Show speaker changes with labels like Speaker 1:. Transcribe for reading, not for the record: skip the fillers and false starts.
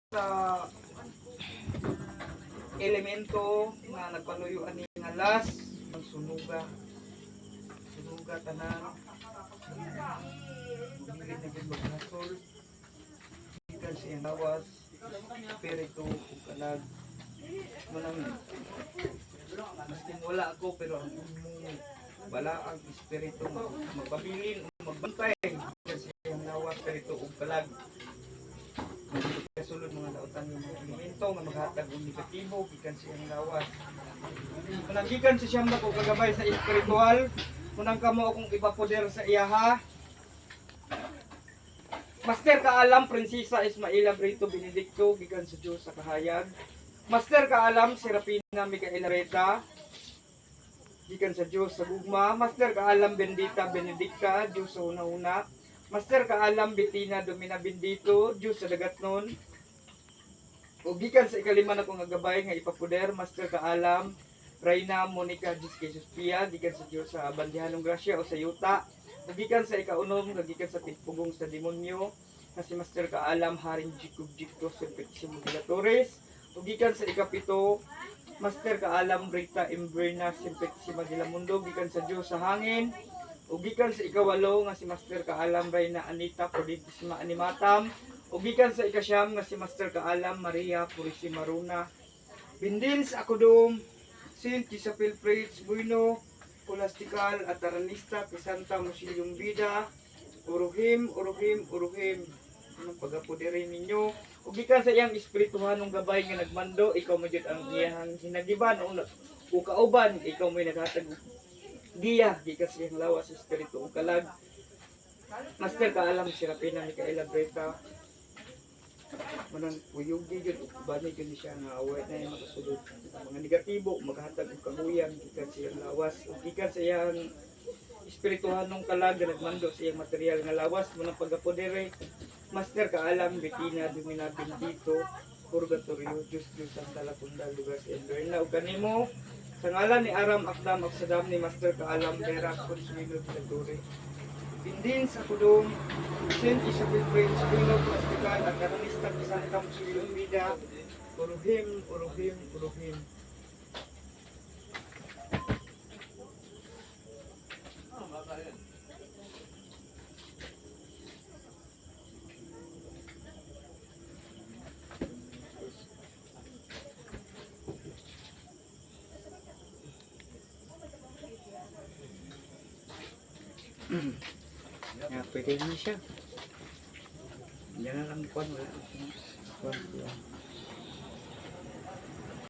Speaker 1: sa elemento na nagpaluyuan ni alas ang sunuga tanan hindi na gid maghasol ikan siyang lawas espiritu ug kalag manang maskin wala ako pero ang imong wala ang espiritu magpabilin o magbantay kasi ang lawas espiritu ug kalag kasulod mga lautan ng mga elemento nga maghatag og negatibo gikan siyang lawas. Kunang gikan si siyang nako kagabay sa espiritual, kunang kamo akong ipapoder sa iyaha. Master kaalam Prinsesa Ismaela Brito Benedicto gikan sa Dios sa kahayag. Master kaalam Serafina Micaela Reta gikan sa Dios sa gugma. Master kaalam Bendita Benedicta Dios sa una-una. Master kaalam Bettina Domina Bendito Dios sa dagatnon. O gikan sa ikalima na kong agabay nga ipapuder, Master kaalam Reyna Monica Jesus Pia gikan sa Dios sa Bandihanong Grasya o sa Yuta. O gikan sa ikaunom nga gikan sa tigpugong sa demonyo nga si Master kaalam Haring Jacob Jicto Serpentissimo de la Torres. O gikan sa ikapito, Master kaalam Rita Imbrena Serpentissima de la Mundo gikan sa Dios sa hangin. O gikan sa ikawalo nga si Master kaalam Reyna Anita Proditissima Animatam. O gikan sa ikasyam nga si Master kaalam Maria Purisima Runa. Bindins Akudom, Saint Isabel Prates Bueno, Colastical at Aranista, Pisanta Musilyung Bida, Uruhim. Anong pagapudirin ninyo? O gikan sa iyang espirituhanong gabay nga nagmando, ikaw mo dyan ang iyang hinagiban o kauban, ikaw mo naghatag giya, gikan sa iyang lawas, espiritu o kalag. Master kaalam Serafina Micaela Breta, manang uyugi yun, bani yun siya nga away na yung makasulod. Mga negatibo, maghatag ng kaguyan, gikan sa iyang lawas, o gikan sa iyang espirituhanong kalag, nagmando sa iyang material nga lawas, munang pagapodere. Master kaalam Bettina Domina Bendito, Purgatorio, Diyos Santa Lapunda, lugar sa Enverna, o kanimo, sa ngalan ni Aram Akdam Aksadam ni Master kaalam Vera Consuelo Pinagdore. Pindin sa Kudong, Saint Isabel Prates Bueno, Colastical at Aranista Pisanta Musilyung Bida, Uruhim. Ya, pwede na siya. Diyan na lang kuwan, wala. Kuwan.